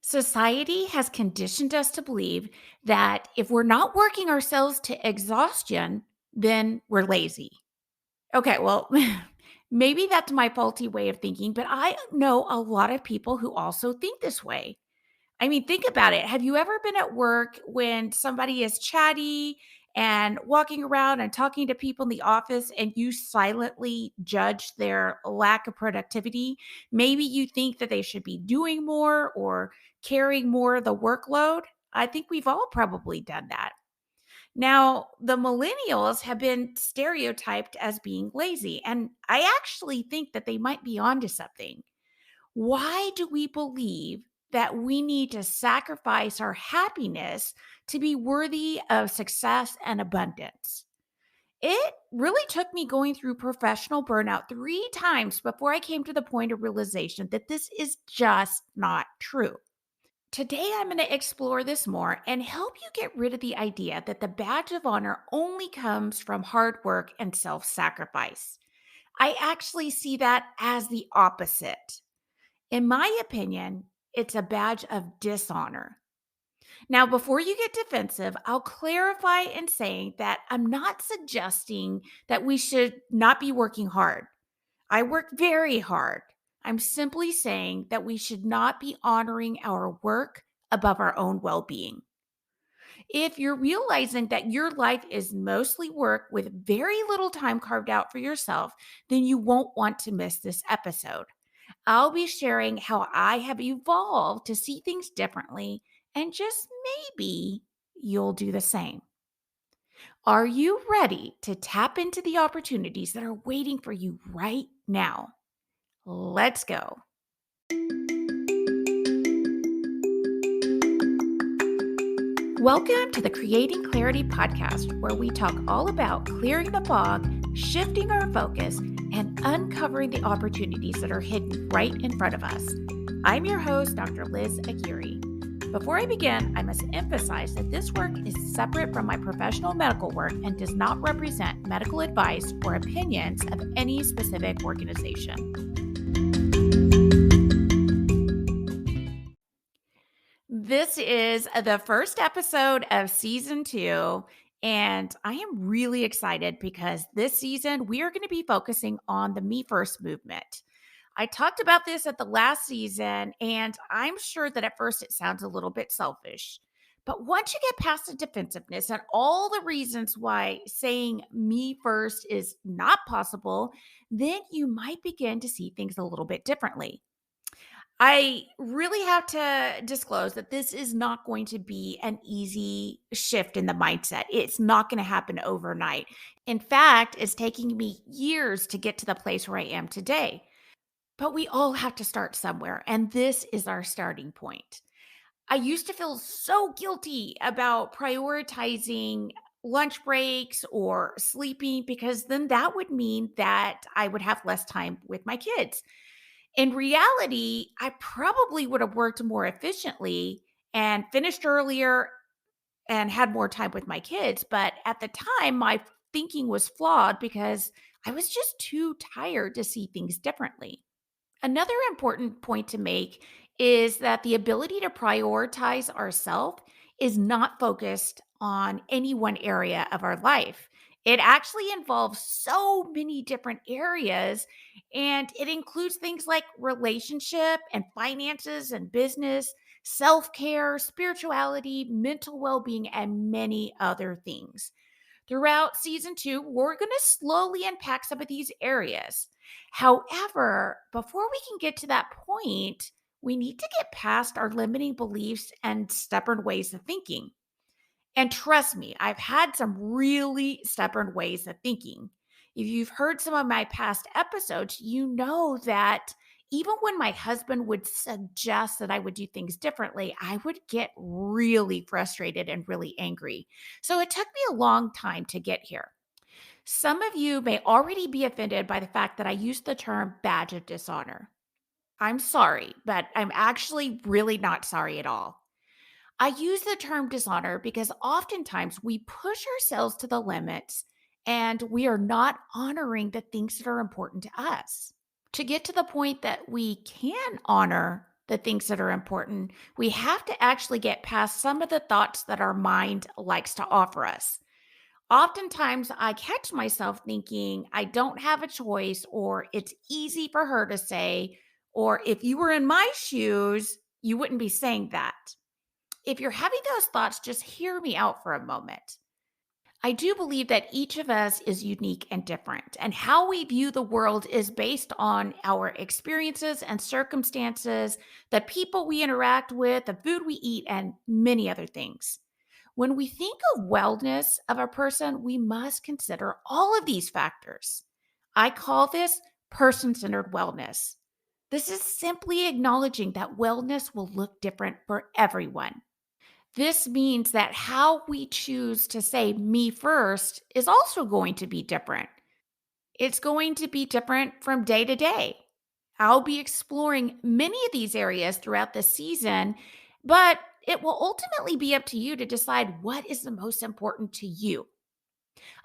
Society has conditioned us to believe that if we're not working ourselves to exhaustion, then we're lazy. Okay, well, maybe that's my faulty way of thinking, but I know a lot of people who also think this way. I mean, think about it. Have you ever been at work when somebody is chatty and walking around and talking to people in the office and you silently judge their lack of productivity? Maybe you think that they should be doing more or carrying more of the workload. I think we've all probably done that. Now, the millennials have been stereotyped as being lazy, and I actually think that they might be onto something. Why do we believe that we need to sacrifice our happiness to be worthy of success and abundance? It really took me going through professional burnout 3 times before I came to the point of realization that this is just not true. Today, I'm going to explore this more and help you get rid of the idea that the badge of honor only comes from hard work and self sacrifice. I actually see that as the opposite. In my opinion, it's a badge of dishonor. Now, before you get defensive, I'll clarify in saying that I'm not suggesting that we should not be working hard. I work very hard. I'm simply saying that we should not be honoring our work above our own well being. If you're realizing that your life is mostly work with very little time carved out for yourself, then you won't want to miss this episode. I'll be sharing how I have evolved to see things differently, and just maybe you'll do the same. Are you ready to tap into the opportunities that are waiting for you right now? Let's go. Welcome to the Creating Clarity podcast, where we talk all about clearing the fog, shifting our focus, and uncovering the opportunities that are hidden right in front of us. I'm your host, Dr. Liz Aguirre. Before I begin, I must emphasize that this work is separate from my professional medical work and does not represent medical advice or opinions of any specific organization. This is the first episode of season 2, and I am really excited because this season we are going to be focusing on the Me First movement. I talked about this at the last season, and I'm sure that at first it sounds a little bit selfish. But once you get past the defensiveness and all the reasons why saying me first is not possible, then you might begin to see things a little bit differently. I really have to disclose that this is not going to be an easy shift in the mindset. It's not going to happen overnight. In fact, it's taking me years to get to the place where I am today. But we all have to start somewhere, and this is our starting point. I used to feel so guilty about prioritizing lunch breaks or sleeping because then that would mean that I would have less time with my kids. In reality, I probably would have worked more efficiently and finished earlier and had more time with my kids. But at the time, my thinking was flawed because I was just too tired to see things differently. Another important point to make is that the ability to prioritize ourselves is not focused on any one area of our life. It actually involves so many different areas, and it includes things like relationship and finances and business, self care, spirituality, mental well being, and many other things. Throughout season 2, we're going to slowly unpack some of these areas. However, before we can get to that point, we need to get past our limiting beliefs and stubborn ways of thinking. And trust me, I've had some really stubborn ways of thinking. If you've heard some of my past episodes, you know that even when my husband would suggest that I would do things differently, I would get really frustrated and really angry. So it took me a long time to get here. Some of you may already be offended by the fact that I use the term badge of dishonor. I'm sorry, but I'm actually really not sorry at all. I use the term dishonor because oftentimes we push ourselves to the limits and we are not honoring the things that are important to us. To get to the point that we can honor the things that are important. We have to actually get past some of the thoughts that our mind likes to offer us. Oftentimes, I catch myself thinking, I don't have a choice, or it's easy for her to say, or if you were in my shoes, you wouldn't be saying that. If you're having those thoughts, just hear me out for a moment. I do believe that each of us is unique and different, and how we view the world is based on our experiences and circumstances, the people we interact with, the food we eat, and many other things. When we think of wellness of a person, we must consider all of these factors. I call this person centered wellness. This is simply acknowledging that wellness will look different for everyone. This means that how we choose to say me first is also going to be different. It's going to be different from day to day. I'll be exploring many of these areas throughout the season, but it will ultimately be up to you to decide what is the most important to you.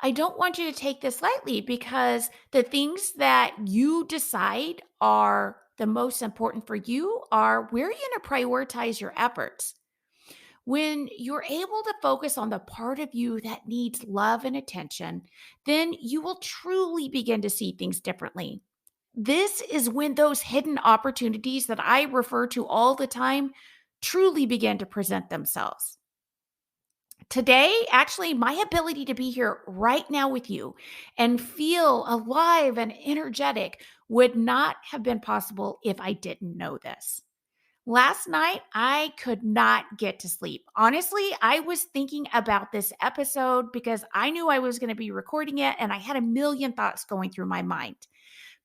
I don't want you to take this lightly because the things that you decide are the most important for you are where you're going to prioritize your efforts. When you're able to focus on the part of you that needs love and attention, then you will truly begin to see things differently. This is when those hidden opportunities that I refer to all the time truly begin to present themselves. Today, actually, my ability to be here right now with you and feel alive and energetic would not have been possible if I didn't know this. Last night, I could not get to sleep. Honestly, I was thinking about this episode because I knew I was going to be recording it and I had a million thoughts going through my mind.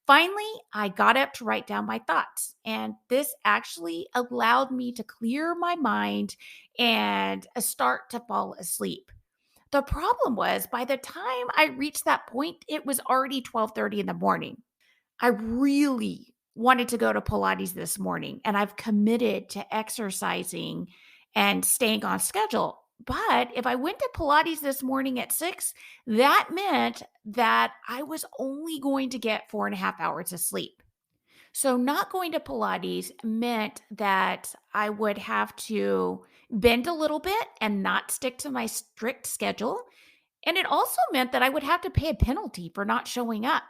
Finally, I got up to write down my thoughts, and this actually allowed me to clear my mind and start to fall asleep. The problem was by the time I reached that point, it was already 12:30 in the morning. I really wanted to go to Pilates this morning, and I've committed to exercising and staying on schedule. But if I went to Pilates this morning at 6, that meant that I was only going to get 4.5 hours of sleep. So, not going to Pilates meant that I would have to bend a little bit and not stick to my strict schedule. And it also meant that I would have to pay a penalty for not showing up.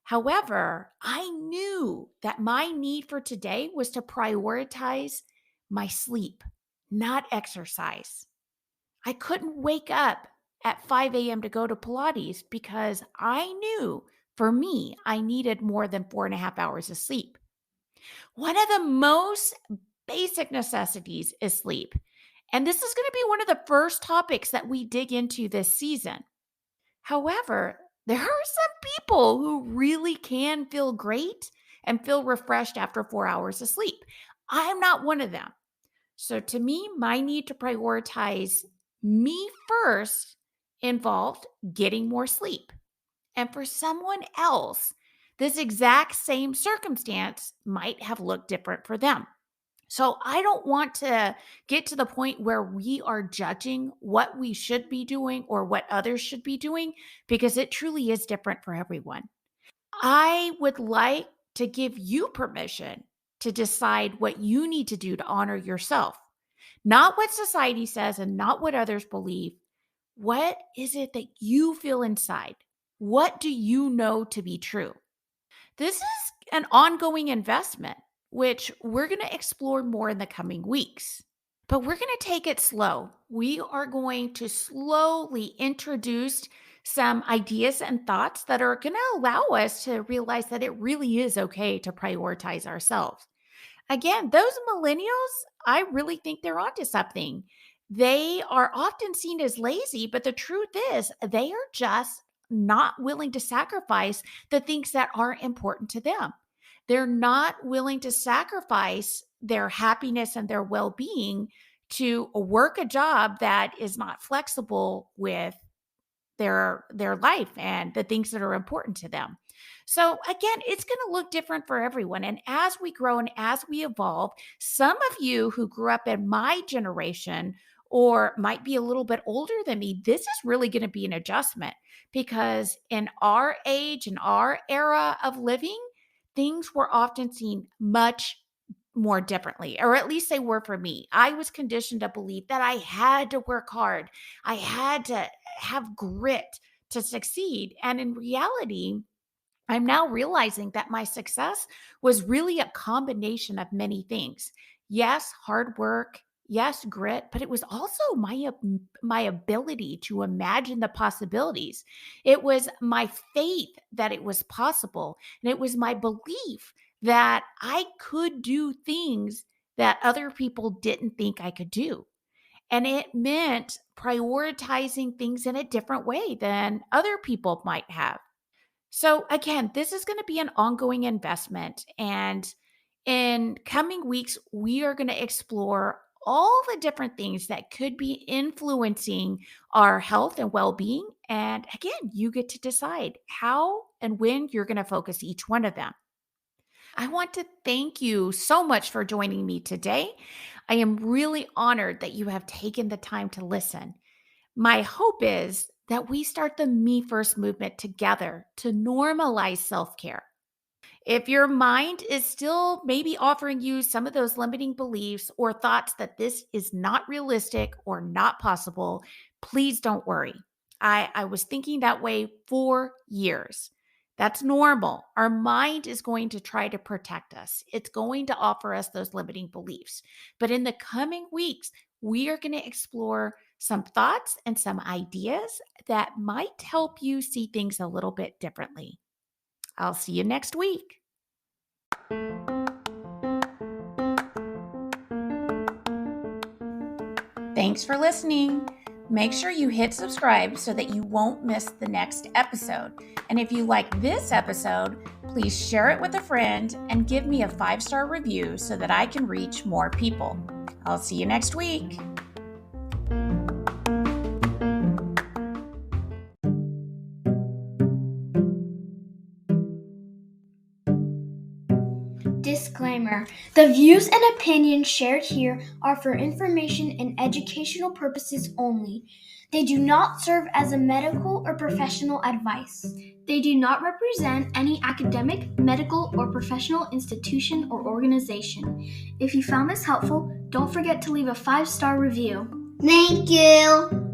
However, I knew that my need for today was to prioritize my sleep, not exercise. I couldn't wake up at 5 a.m. to go to Pilates because I knew for me, I needed more than 4.5 hours of sleep. One of the most basic necessities is sleep. And this is going to be one of the first topics that we dig into this season. However, there are some people who really can feel great and feel refreshed after 4 hours of sleep. I'm not one of them. So, to me, my need to prioritize me first involved getting more sleep. And for someone else, this exact same circumstance might have looked different for them. So I don't want to get to the point where we are judging what we should be doing or what others should be doing because it truly is different for everyone. I would like to give you permission to decide what you need to do to honor yourself, not what society says and not what others believe. What is it that you feel inside? What do you know to be true? This is an ongoing investment, which we're going to explore more in the coming weeks. But we're going to take it slow. We are going to slowly introduce some ideas and thoughts that are going to allow us to realize that it really is okay to prioritize ourselves. Again, those millennials, I really think they're onto something. They are often seen as lazy, but the truth is, they are just not willing to sacrifice the things that are important to them. They're not willing to sacrifice their happiness and their well being to work a job that is not flexible with their life and the things that are important to them. So again, it's going to look different for everyone, and as we grow and as we evolve, some of you who grew up in my generation or might be a little bit older than me, this is really going to be an adjustment because in our age and our era of living, things were often seen much more differently, or at least they were for me. I was conditioned to believe that I had to work hard. I had to have grit to succeed. And in reality, I'm now realizing that my success was really a combination of many things. Yes, hard work. Yes, grit, but it was also my ability to imagine the possibilities. It was my faith that it was possible, and it was my belief that I could do things that other people didn't think I could do. And it meant prioritizing things in a different way than other people might have. So again, this is going to be an ongoing investment. And in coming weeks, we are going to explore all the different things that could be influencing our health and well being. And again, you get to decide how and when you're going to focus each one of them. I want to thank you so much for joining me today. I am really honored that you have taken the time to listen. My hope is that we start the Me First movement together to normalize self care. If your mind is still maybe offering you some of those limiting beliefs or thoughts that this is not realistic or not possible, please don't worry. I was thinking that way for years. That's normal. Our mind is going to try to protect us, it's going to offer us those limiting beliefs. But in the coming weeks, we are going to explore some thoughts and some ideas that might help you see things a little bit differently. I'll see you next week. Thanks for listening. Make sure you hit subscribe so that you won't miss the next episode. And if you like this episode, please share it with a friend and give me a 5-star review so that I can reach more people. I'll see you next week. Disclaimer: the views and opinions shared here are for information and educational purposes only. They do not serve as a medical or professional advice. They do not represent any academic, medical, or professional institution or organization. If you found this helpful, don't forget to leave a 5-star review. Thank you.